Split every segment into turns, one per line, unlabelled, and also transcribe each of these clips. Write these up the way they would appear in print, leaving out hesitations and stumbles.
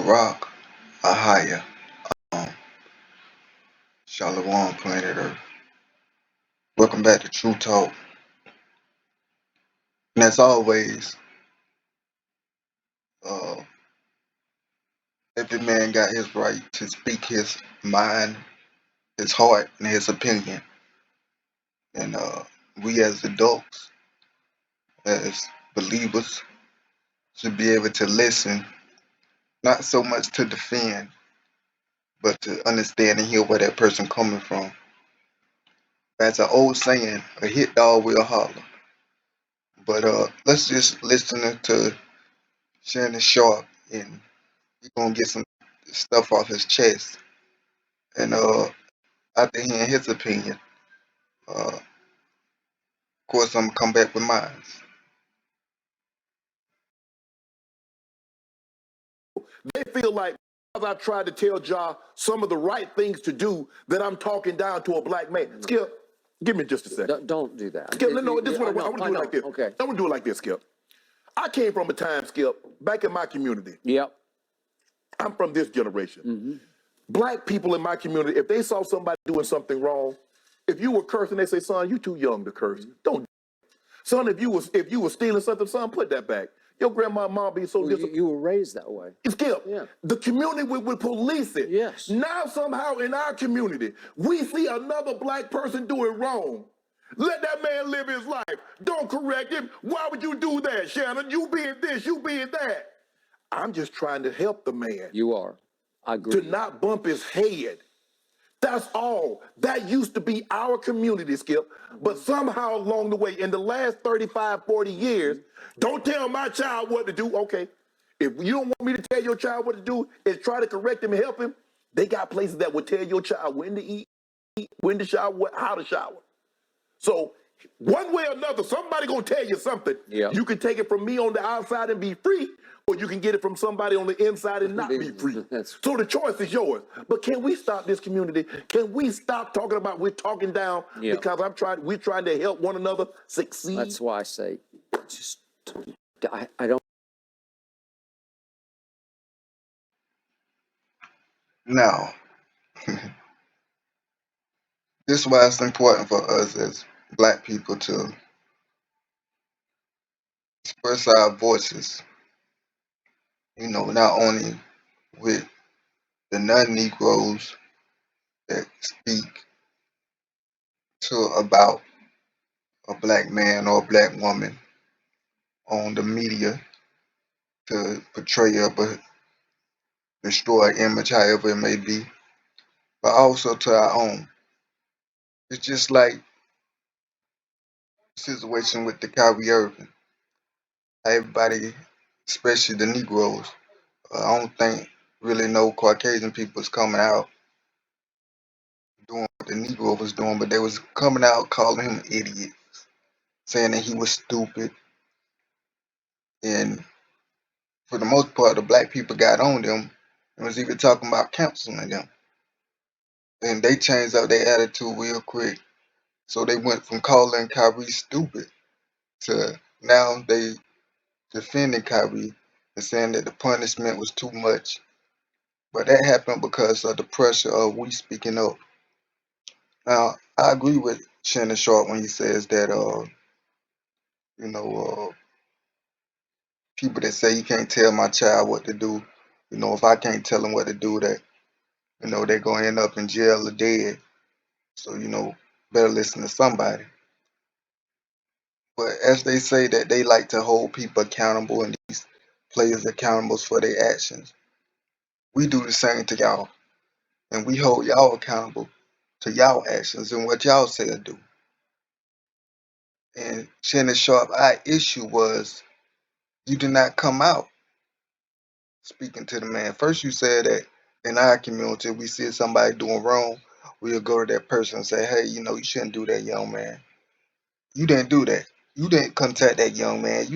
Rock, Ahaya, um, Shalom, planet Earth. Welcome back to TRU-TALK. And as always, uh, every man got his right to speak his mind, his heart, and his opinion. And we as adults, as believers, should be able to listen, not so much to defend, but to understand and hear where that person coming from. That's an old saying, a hit dog will holler. But let's just listen to Shannon Sharpe, and he's gonna get some stuff off his chest. And after hearing his opinion, of course I'm gonna come back with mine.
They feel like because I tried to tell Ja some of the right things to do that I'm talking down to a black man. Skip, give me just a second.
Don't do that.
Skip, no, this is what I want to do it like this.
Okay.
I want to do it like this, Skip. I came from a time, Skip, back in my community.
Yep.
I'm from this generation.
Mm-hmm.
Black people in my community, if they saw somebody doing something wrong, if you were cursing, they say, son, you too young to curse. Don't. Son, if you was stealing something, son, put that back. Your grandma and mom be so disappointed.
You were raised that way.
Skip,
Yeah.
the community would police it.
Yes.
Now somehow in our community, we see another black person doing wrong. Let that man live his life. Don't correct him. Why would you do that, Shannon? You being this, you being that. I'm just trying to help the man.
You are. I agree.
To not bump his head. That's all. That used to be our community, Skip. But somehow along the way, in the last 35, 40 years, don't tell my child what to do. Okay. If you don't want me to tell your child what to do and try to correct him and help him, they got places that will tell your child when to eat, when to shower, how to shower. So one way or another, somebody gonna tell you something.
Yeah.
You can take it from me on the outside and be free, or you can get it from somebody on the inside and not be free. So the choice is yours. But can we stop this community? Can we stop talking about we're talking down?
Yeah.
Because we're trying to help one another succeed.
That's why I say, just I don't.
Now, this is why it's important for us as black people to express our voices. You know, not only with the non-Negroes that speak to about a black man or a black woman on the media to portray or destroy an image, however it may be, but also to our own. It's just like the situation with the Kyrie Irving. Everybody, especially the Negroes, I don't think really no Caucasian people was coming out doing what the Negro was doing, but they was coming out calling him idiot, saying that he was stupid, and for the most part, the black people got on them and was even talking about canceling them. And they changed up their attitude real quick. So they went from calling Kyrie stupid to now they defending Kyrie and saying that the punishment was too much. But that happened because of the pressure of we speaking up. Now I agree with Shannon Sharpe when he says that you know people that say you can't tell my child what to do. You know, if I can't tell them what to do, that they're gonna end up in jail or dead. So better listen to somebody. But as they say that they like to hold people accountable and these players accountable for their actions, we do the same to y'all, and we hold y'all accountable to y'all actions and what y'all say or do. And Shannon Sharpe, our issue was you did not come out speaking to the man. First, you said that in our community, we see somebody doing wrong, we'll go to that person and say, hey, you shouldn't do that, young man. You didn't do that. You didn't contact that young man.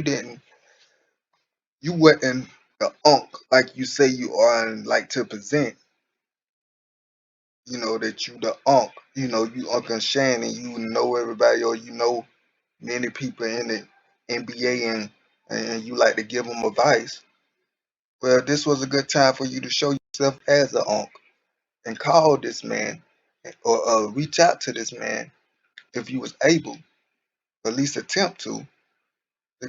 You wasn't the unk like you say you are and like to present, that you the unk, you Uncle Shannon, you know everybody or many people in the NBA and you like to give them advice. Well, this was a good time for you to show yourself as an uncle and call this man or reach out to this man if you was able, at least attempt to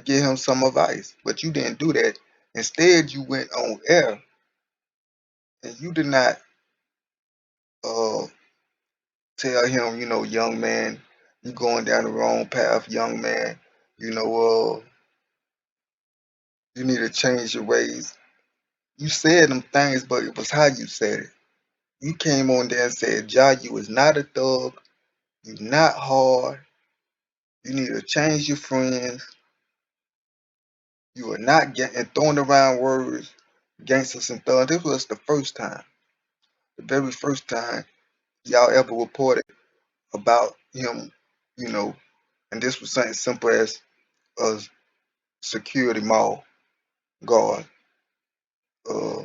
give him some advice. But you didn't do that. Instead, you went on air and you did not uh, tell him, young man, you going down the wrong path, young man. You need to change your ways. You said them things, but it was how you said it. You came on there and said, Ja, you is not a thug. You not hard. You need to change your friends. You are not getting throwing around words, gangsters and thugs. This was the first time, the very first time y'all ever reported about him, you know, and this was something simple as a security mall guard. Uh,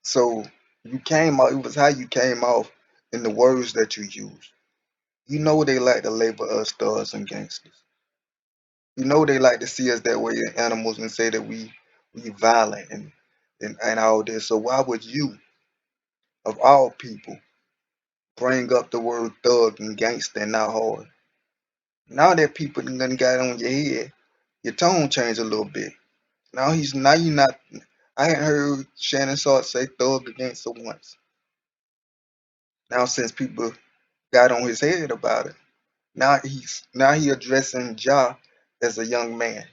so you came out. It was how you came off in the words that you used. You know they like to label us thugs and gangsters. You know they like to see us that way as animals and say that we violent and all this. So why would you, of all people, bring up the word thug and gangster and not hard? Now that people done got on your head, your tone changed a little bit. Now you not. I hadn't heard Shannon Sharpe say thug or gangster once. Now since people got on his head about it, now he addressing Ja as a young man.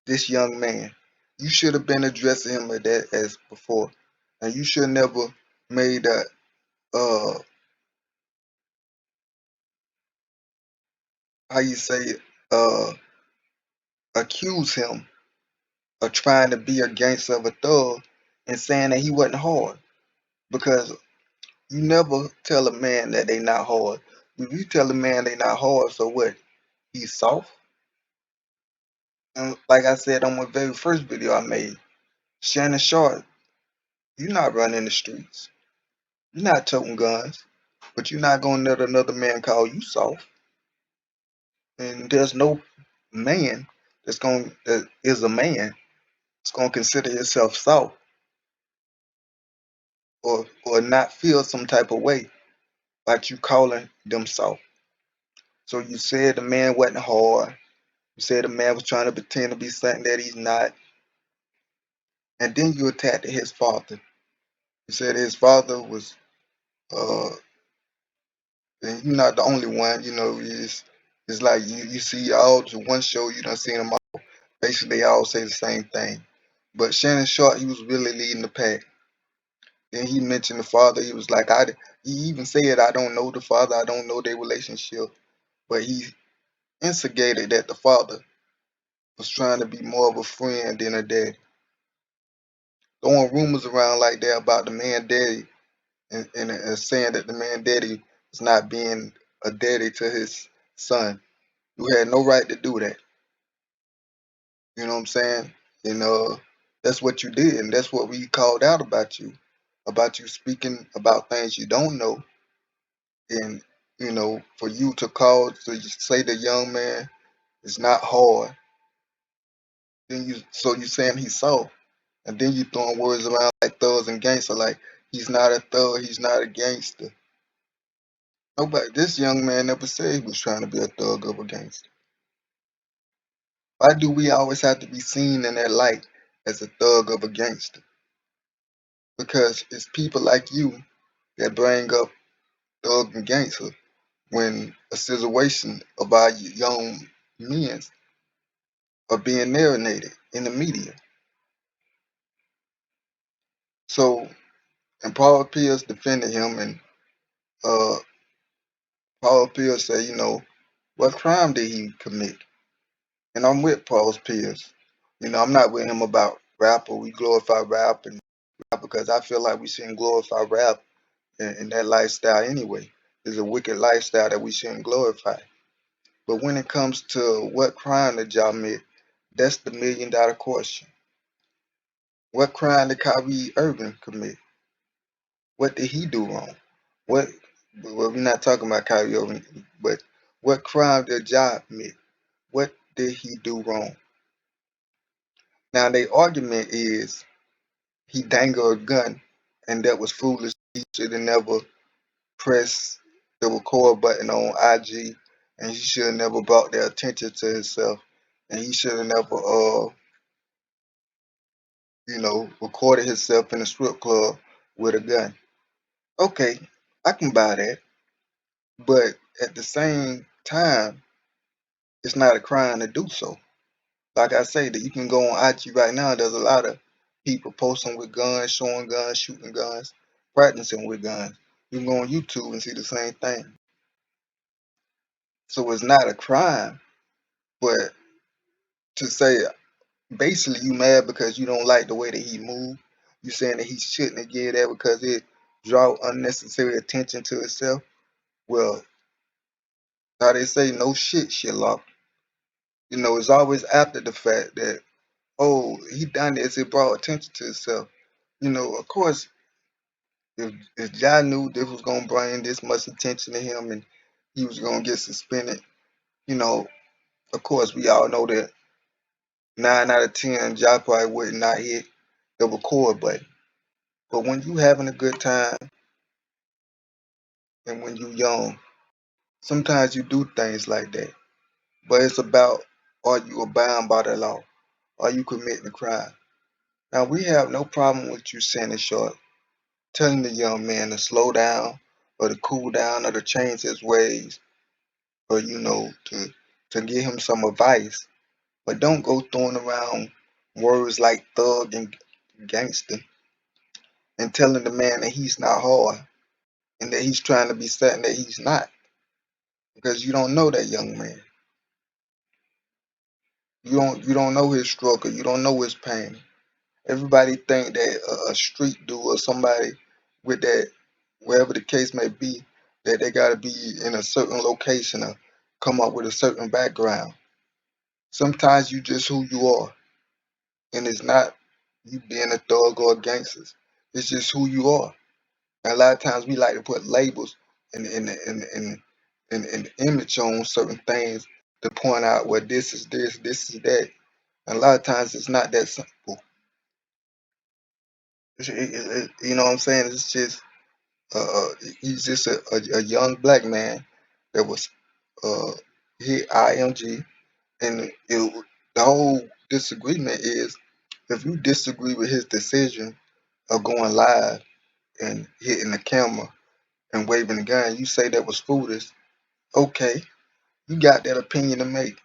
This young man, you should have been addressing him at that as before, and you should never made that uh how you say it accuse him of trying to be a gangster of a thug and saying that he wasn't hard because you never tell a man that they not hard. If you tell a man they not hard, so what? He's soft. And like I said on my very first video I made, Shannon Sharpe, you're not running the streets. You're not toting guns, but you're not gonna let another man call you soft. And there's no man that is a man that's gonna consider himself soft or not feel some type of way like you calling them soft. So you said the man wasn't hard. You said the man was trying to pretend to be something that he's not. And then you attacked his father. You said his father was uh and you're not the only one, it's like you see all the one show you done seen them all. Basically they all say the same thing. But Shannon Sharpe, he was really leading the pack. Then he mentioned the father. He was like, he even said, I don't know the father. I don't know their relationship. But he instigated that the father was trying to be more of a friend than a dad. Throwing rumors around like that about the man daddy and saying that the man daddy is not being a daddy to his son. You had no right to do that. You know what I'm saying? And that's what you did. And that's what we called out about you speaking about things you don't know and for you to call to say the young man is not hard, then you saying he's soft, and then you throwing words around like thugs and gangster, like he's not a thug, he's not a gangster. Nobody, this young man never said he was trying to be a thug or a gangster. Why do we always have to be seen in that light as a thug of a gangster? Because it's people like you that bring up thug and gangster when a situation about young men are being narrated in the media. So, and Paul Pierce defended him, and uh, Paul Pierce said, what crime did he commit? And I'm with Paul Pierce. I'm not with him about rap or we glorify rap and rap because I feel like we shouldn't glorify rap in that lifestyle anyway. It's a wicked lifestyle that we shouldn't glorify. But when it comes to what crime did y'all commit, that's the $1 million question. What crime did Kyrie Irving commit? What did he do wrong? What? Well, we're not talking about Kyrie Irving, but what crime did Ja commit? What did he do wrong? Now, the argument is he dangled a gun, and that was foolish. He should have never pressed the record button on IG, and he should have never brought their attention to himself, and he should have never, recorded himself in a strip club with a gun. Okay, I can buy that, but at the same time, it's not a crime to do so. Like I say, that you can go on IG right now. There's a lot of people posting with guns, showing guns, shooting guns, practicing with guns. You can go on YouTube and see the same thing. So it's not a crime, but to say basically you mad because you don't like the way that he moved. You saying that he shouldn't have did that because it draw unnecessary attention to itself. Well, how they say, no shit, Sherlock. It's always after the fact that, oh, he done this, it brought attention to itself. Of course, if Ja knew this was gonna bring this much attention to him and he was gonna get suspended, you know, of course we all know that 9 out of 10 Ja probably would not hit the record button. But when you having a good time and when you young, sometimes you do things like that. But it's about, are you abound by the law? Are you committing a crime? Now we have no problem with you sending short, telling the young man to slow down or to cool down or to change his ways or to give him some advice. But don't go throwing around words like thug and gangster and telling the man that he's not hard and that he's trying to be something that he's not, because you don't know that young man. You don't know his struggle. You don't know his pain. Everybody think that a street dude or somebody with that, wherever the case may be, that they got to be in a certain location or come up with a certain background. Sometimes you just who you are, and it's not you being a thug or a gangster. It's just who you are. And a lot of times we like to put labels and image on certain things to point out, well, this is this, this is that. And a lot of times it's not that simple. You know what I'm saying? It's just uh, he's just a young black man that was uh, hit IMG, and the whole disagreement is, if you disagree with his decision of going live and hitting the camera and waving the gun, you say that was foolish. Okay, you got that opinion to make,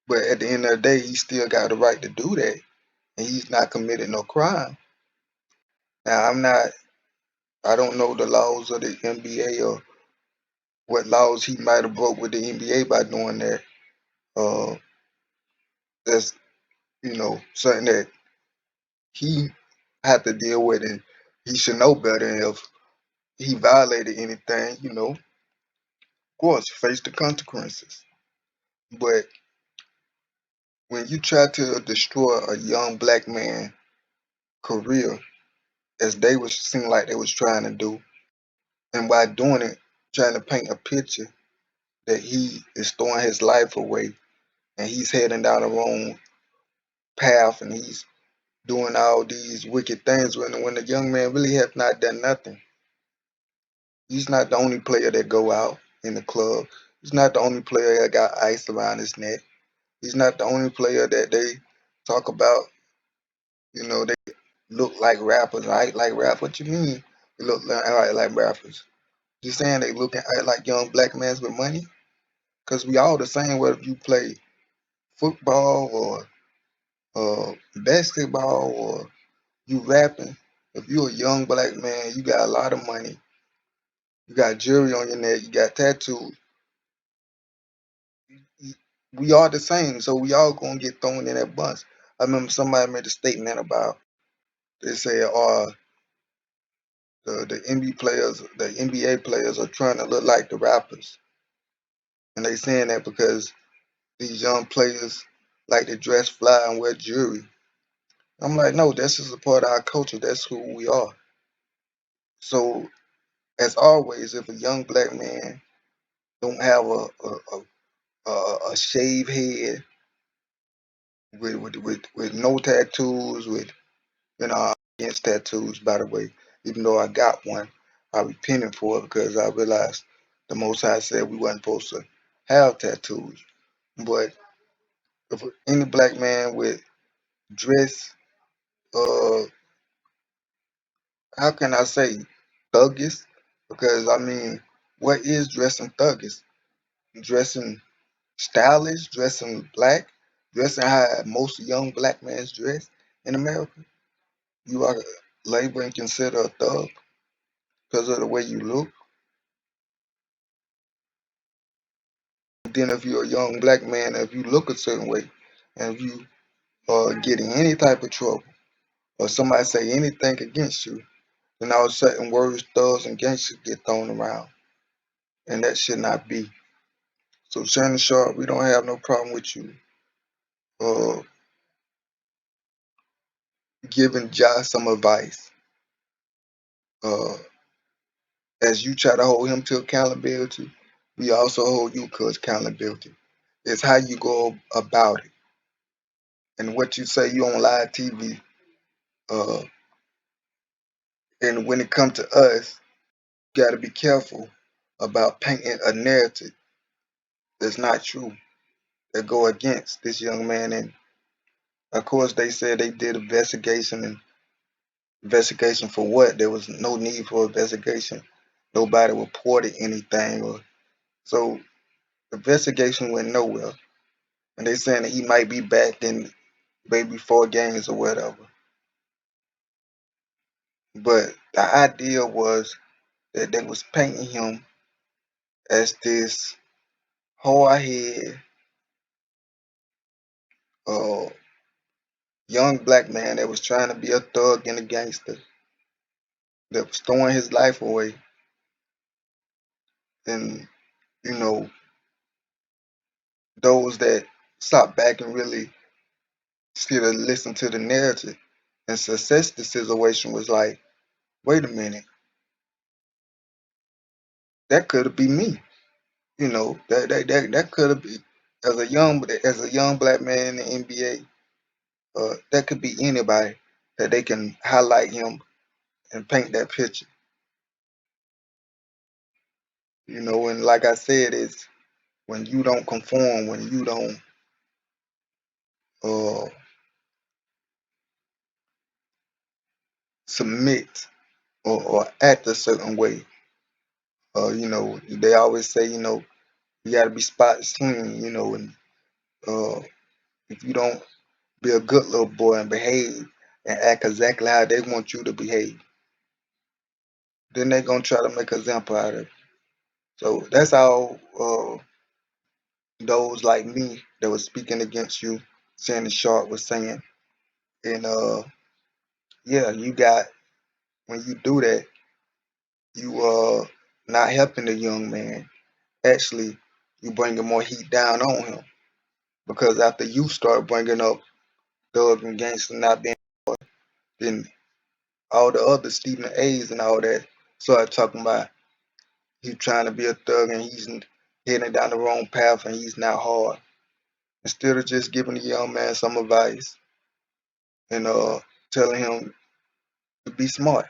but at the end of the day, he still got the right to do that, and he's not committed no crime. Now, I don't know the laws of the NBA or what laws he might have broke with the NBA by doing that. Uh, that's something that he had to deal with, and he should know better. And if he violated anything, of course, face the consequences. But when you try to destroy a young black man career, as they was seem like they was trying to do, and by doing it, trying to paint a picture that he is throwing his life away and he's heading down the wrong path and he's doing all these wicked things when the young man really has not done nothing. He's not the only player that go out in the club. He's not the only player that got ice around his neck. He's not the only player that they talk about. They look like rappers. I act like rap. What you mean? They look like rappers. You saying they look and act like young black mans with money? Cause we all the same. Whether you play football or basketball or you rapping, if you a young black man, you got a lot of money. You got jewelry on your neck. You got tattoos. We all the same, so we all gonna get thrown in that bunch. I remember somebody made a statement about, they say, the NBA players are trying to look like the rappers, and they saying that because these young players like to dress fly and wear jewelry. I'm like, no, that's just a part of our culture. That's who we are. So, as always, if a young black man don't have a shaved head with no tattoos, with you know against tattoos, by the way. Even though I got one, I repented for it because I realized the Most High said we wasn't supposed to have tattoos. But if any black man with dress, uh, how can I say thuggish? Because I mean, what is dressing thuggish? Dressing stylish, dressing black, dressing how most young black men dress in America. You are labeled and considered a thug because of the way you look. Then if you're a young black man, if you look a certain way, and if you get in any type of trouble, or somebody say anything against you, then all of a sudden words, thugs, and gangsters get thrown around, and that should not be. So Shannon Sharpe, we don't have no problem with you uh, giving Josh some advice. Uh, as you try to hold him to accountability, we also hold you to accountability. It's how you go about it and what you say you on live TV. Uh, and when it comes to us, you got to be careful about painting a narrative that's not true, that go against this young man. And of course, they said they did investigation, and investigation for what? There was no need for investigation. Nobody reported anything, or so the investigation went nowhere. And they saying that he might be back in maybe 4 games or whatever. But the idea was that they was painting him as this hard head, uh, young black man that was trying to be a thug and a gangster, that was throwing his life away. And, you know, those that stop back and really sit and listen to the narrative and assess the situation was like, wait a minute, that could be me. You know, that could have been as a young black man in the NBA, that could be anybody that they can highlight him and paint that picture. You know, and like I said, it's when you don't conform, when you don't uh, submit or act a certain way. You know, they always say, you know, you got to be spot clean. You know, and uh, if you don't be a good little boy and behave and act exactly how they want you to behave, then they're gonna try to make an example out of it. So that's how those like me that was speaking against you, Shannon Sharpe was saying. And yeah, you got when you do that, you not helping the young man. Actually, you bringing more heat down on him because after you start bringing up thug and gangster not being, then all the other Stephen A's and all that start talking about he trying to be a thug and he's heading down the wrong path and he's not hard. Instead of just giving the young man some advice and telling him to be smart.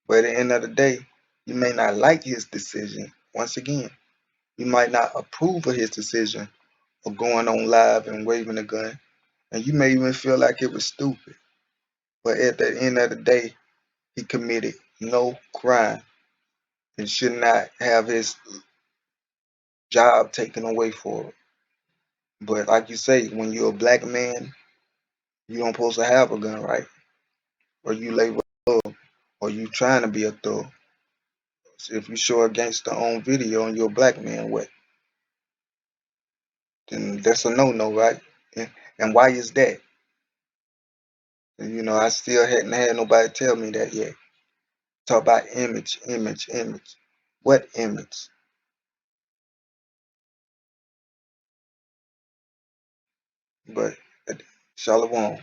But at the end of the day, you may not like his decision. Once again, you might not approve of his decision of going on live and waving a gun. And you may even feel like it was stupid. But at the end of the day, he committed no crime and should not have his job taken away for it. But like you say, when you're a black man, you don't supposed to have a gun, right? Or you label a thug, or you trying to be a thug. So if you show a gangster on video and you're a black man, what? Then that's a no-no, right? And why is that? And, you know, I still hadn't had nobody tell me that yet. Talk about image, image, image. What image? But Shalom.